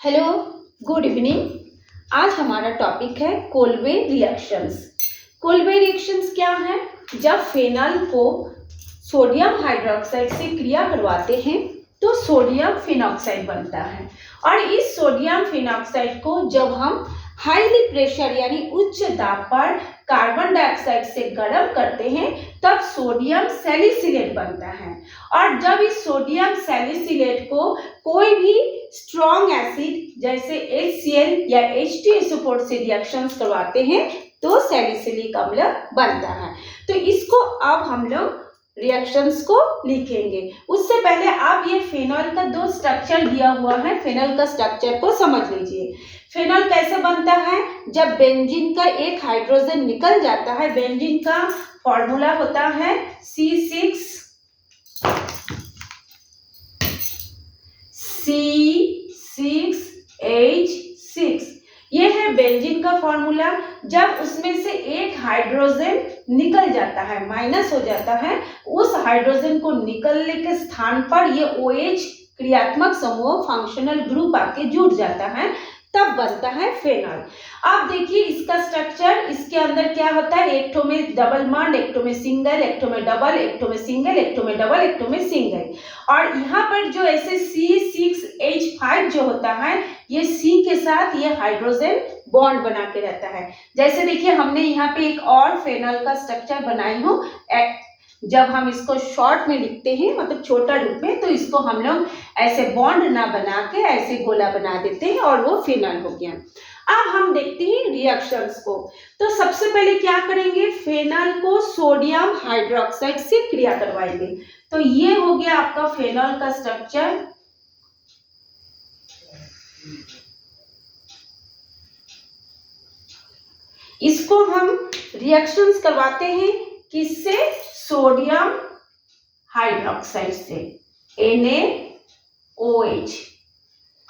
Hello, good evening. आज हमारा topic है कोल्बे रिएक्शंस। कोल्बे रिएक्शंस क्या है? जब फेनल को सोडियम हाइड्रोक्साइड से क्रिया करवाते हैं तो सोडियम फिनॉक्साइड बनता है और इस सोडियम फिनॉक्साइड को जब हम हाईली प्रेशर यानी उच्च दाब पर कार्बन डाइऑक्साइड से गर्म करते हैं तब सोडियम सैलिसिलेट बनता है। और जब इस सोडियम सैलिसिलेट को कोई भी स्ट्रॉन्ग एसिड जैसे HCl या H2SO4 से रिएक्शंस करवाते हैं तो सैलिसिलिक अम्ल बनता है। तो इसको अब हम लोग रिएक्शंस को लिखेंगे। उससे पहले आप ये फेनॉल का दो स्ट्रक्चर दिया हुआ है, फेनॉल का स्ट्रक्चर को समझ लीजिए। फेनॉल कैसे बनता है? जब बेंजीन का एक हाइड्रोजन निकल जाता है, बेंजीन का फॉर्मूला होता है C6H6। ये है बेंजीन का फॉर्मूला। जब उसमें से एक हाइड्रोजन निकल जाता है, माइनस हो जाता है, उस हाइड्रोजन को निकलने के स्थान पर ये OH क्रियात्मक समूह फंक्शनल ग्रुप आके जुड़ जाता है, तब बनता है फेनॉल। अब देखिए इसका स्ट्रक्चर, इसके अंदर क्या होता है, एक ठो में डबल बॉन्ड, एक ठो में सिंगल, एक ठो में डबल, एक ठो में सिंगल, एक ठो में डबल, एक ठो में सिंगल। और यहाँ पर जो ऐसे C6H5 जो होता है, ये C के साथ ये हाइड्रोजन बॉन्ड बना के रहता है। जैसे देखिए हमने यहाँ पे एक और फेनॉल का स्ट्रक्चर बनाई हूँ। जब हम इसको शॉर्ट में लिखते हैं, मतलब छोटा रूप में, तो इसको हम लोग ऐसे बॉन्ड ना बना के ऐसे गोला बना देते हैं और वो फेनॉल हो गया। अब हम देखते हैं रिएक्शंस को। तो सबसे पहले क्या करेंगे, फेनॉल को सोडियम हाइड्रोक्साइड से क्रिया करवाएंगे। तो ये हो गया आपका फेनॉल का स्ट्रक्चर। इसको हम रिएक्शंस करवाते हैं किससे? सोडियम हाइड्रोक्साइड से, NaOH।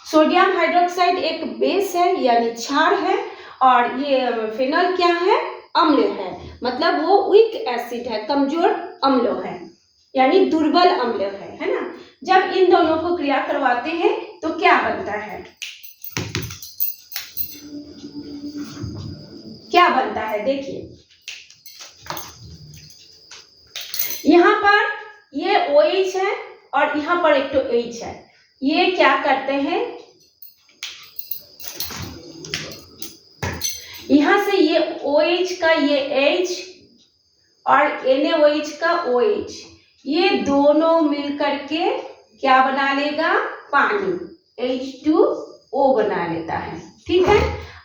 सोडियम हाइड्रोक्साइड एक बेस है यानी क्षार है और ये फेनॉल क्या है? अम्ल है, मतलब वो वीक एसिड है, कमजोर अम्ल है यानी दुर्बल अम्ल है ना। जब इन दोनों को क्रिया करवाते हैं तो क्या बनता है? क्या बनता है देखिए, यहाँ पर ये OH है और यहाँ पर एक तो H है। ये क्या करते हैं, यहाँ से ये OH का ये H और NaOH का OH, ये दोनों मिलकर के क्या बना लेगा? पानी, H2O बना लेता है। ठीक है,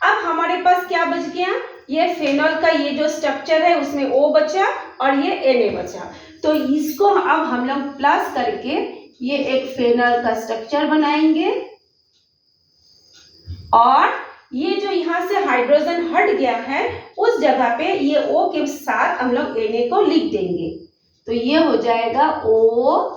अब हमारे पास क्या बच गया? ये फेनॉल का ये जो स्ट्रक्चर है उसमें O बचा और ये Na बचा। तो इसको अब हम लोग प्लस करके ये एक फेनॉल का स्ट्रक्चर बनाएंगे और ये जो यहाँ से हाइड्रोजन हट गया है उस जगह पे ये O के साथ हम लोग Na को लिख देंगे। तो ये हो जाएगा ONA।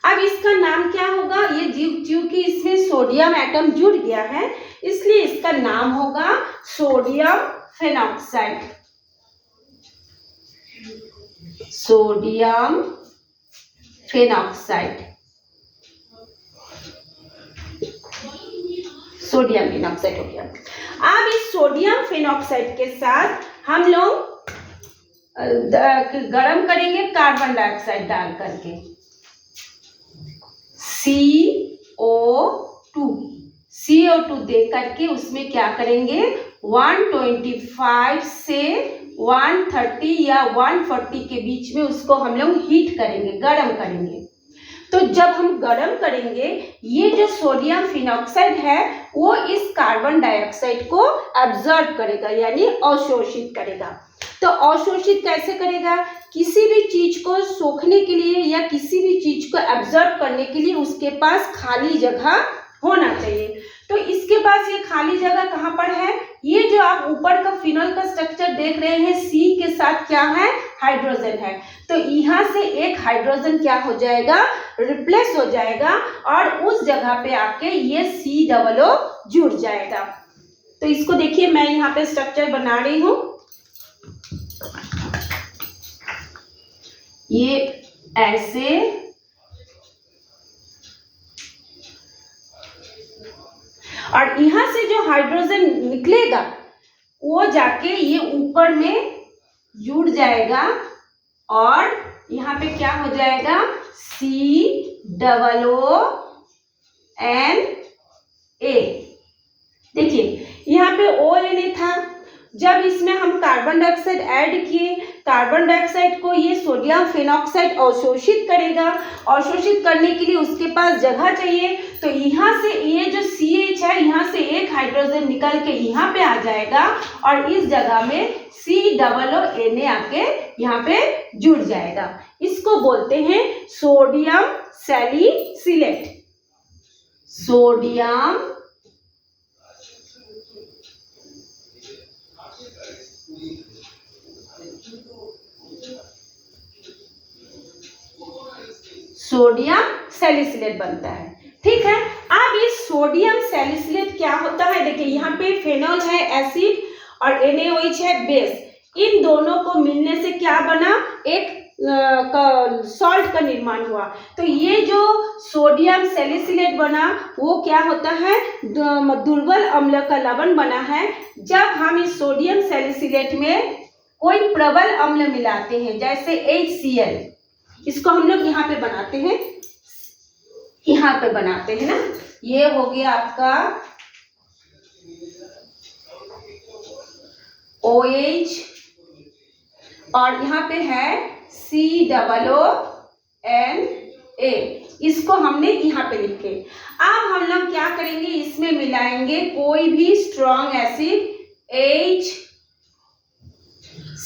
अब इसका नाम क्या होगा? ये क्योंकि इसमें सोडियम एटम जुड़ गया है इसलिए इसका नाम होगा sodium phenoxide. Sodium phenoxide, sodium phenoxide हो गया। अब इस सोडियम फिनॉक्साइड के साथ हम लोग गरम करेंगे कार्बन डाइऑक्साइड डाल करके, CO2 दे करके उसमें क्या करेंगे, 125 से 130 या 140 के बीच में उसको हम लोग हीट करेंगे, गरम करेंगे। तो जब हम गरम करेंगे ये जो सोडियम फिनॉक्साइड है वो इस कार्बन डाइऑक्साइड को एब्जॉर्ब करेगा यानी अवशोषित करेगा। तो अवशोषित कैसे करेगा? किसी भी चीज को सोखने के लिए या किसी भी चीज को एब्जॉर्ब करने के लिए उसके पास खाली जगह होना चाहिए। तो इसके पास ये खाली जगह कहाँ पर है? ये जो आप ऊपर का फिनॉल का स्ट्रक्चर देख रहे हैं, C के साथ क्या है? हाइड्रोजन है। तो यहाँ से एक हाइड्रोजन क्या हो जाएगा? रिप्लेस हो जाएगा और उस जगह पे आके ये COO जुड़ जाएगा। तो इसको देखिए मैं यहाँ पे स्ट्रक्चर बना रही हूँ। ये ऐसे और यहाँ से जो हाइड्रोजन निकलेगा वो जाके ये ऊपर में जुड़ जाएगा और यहाँ पे क्या हो जाएगा, COONA। देखिए यहाँ पे ONA था, जब इसमें हम कार्बन डाइऑक्साइड ऐड किए, कार्बन डाइऑक्साइड को ये सोडियम फेनॉक्साइड अवशोषित करेगा, अवशोषित करने के लिए उसके पास जगह चाहिए, तो यहाँ से ये जो CH है यहाँ से एक हाइड्रोजन निकल के यहाँ पे आ जाएगा और इस जगह में COONA आके यहाँ पे जुड़ जाएगा। इसको बोलते हैं सोडियम सैलिसिलेट। सोडियम सैलिसिलेट बनता है। ठीक है, अब ये सोडियम सैलिसिलेट क्या होता है, देखिए यहाँ पे फेनॉल है एसिड और NaOH है बेस, इन दोनों को मिलने से क्या बना, एक सॉल्ट का निर्माण हुआ। तो ये जो सोडियम सैलिसिलेट बना वो क्या होता है, दुर्बल अम्ल का लवण बना है। जब हम इस सोडियम सैलिसिलेट में कोई प्रबल अम्ल मिलाते हैं जैसे HCl, इसको हम लोग यहाँ पे बनाते हैं, यहाँ पे बनाते हैं ना, ये हो गया आपका OH और यहाँ पे है COONA, इसको हमने यहाँ पे लिखे। अब हम लोग क्या करेंगे, इसमें मिलाएंगे कोई भी स्ट्रॉन्ग एसिड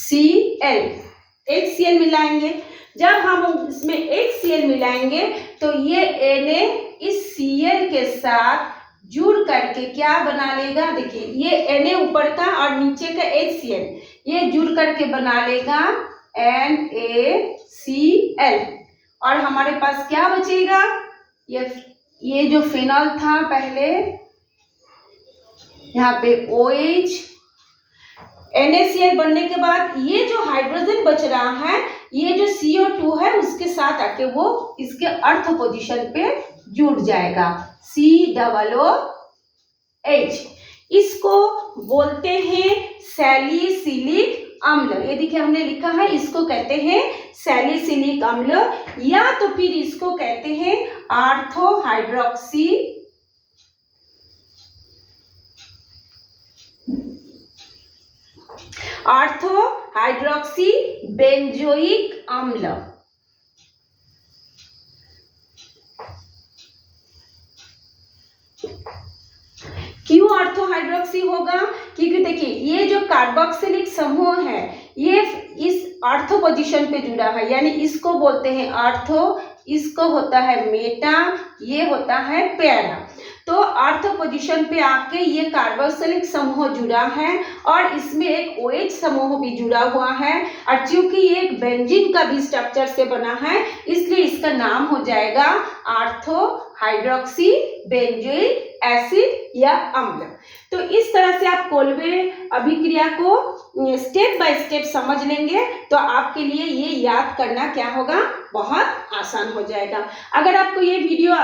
HCl मिलाएंगे। जब हम इसमें HCl मिलाएंगे तो ये Na इस Cl के साथ जुड़ करके क्या बना लेगा, देखिए ये Na ऊपर का और नीचे का HCl, ये जुड़ करके बना लेगा NaCl और हमारे पास क्या बचेगा, ये जो फिनॉल था पहले, यहाँ पे OH NaCl बनने के बाद ये जो हाइड्रोजन बच रहा है, ये जो CO2 है उसके साथ आके वो इसके अर्थ पोजीशन पे जुड़ जाएगा COOH। इसको बोलते हैं सैलिसिलिक अम्ल। ये देखिए हमने लिखा है, इसको कहते हैं सैलिसिलिक अम्ल, या तो फिर इसको कहते हैं ऑर्थोहाइड्रोक्सी बेंजोइक अम्ल। क्यों ऑर्थोहाइड्रोक्सी होगा, क्योंकि देखिए ये जो कार्बोक्सिलिक समूह है ये इस ऑर्थो पोजीशन पे जुड़ा है, यानी इसको बोलते हैं ऑर्थो, इसको होता है मेटा, ये होता है पैरा। तो ऑर्थो पोजीशन पे आके ये कार्बोक्सिलिक समूह जुड़ा है और इसमें एक OH समूह भी जुड़ा हुआ है, और चूंकि ये एक बेंजीन का भी स्ट्रक्चर से बना है इसलिए इसका नाम हो जाएगा ऑर्थोहाइड्रोक्सी बेंजोइक एसिड या अम्ल। तो इस तरह से आप कोल्बे अभिक्रिया को स्टेप बाय स्टेप समझ लेंगे तो आपके लिए ये याद करना क्या होगा, बहुत आसान हो जाएगा। अगर आपको ये वीडियो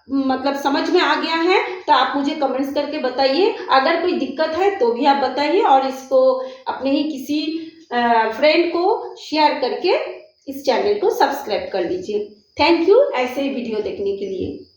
मतलब समझ में आ गया है तो आप मुझे कमेंट्स करके बताइए, अगर कोई दिक्कत है तो भी आप बताइए, और इसको अपने ही किसी फ्रेंड को शेयर करके इस चैनल को सब्सक्राइब कर लीजिए। थैंक यू ऐसे वीडियो देखने के लिए।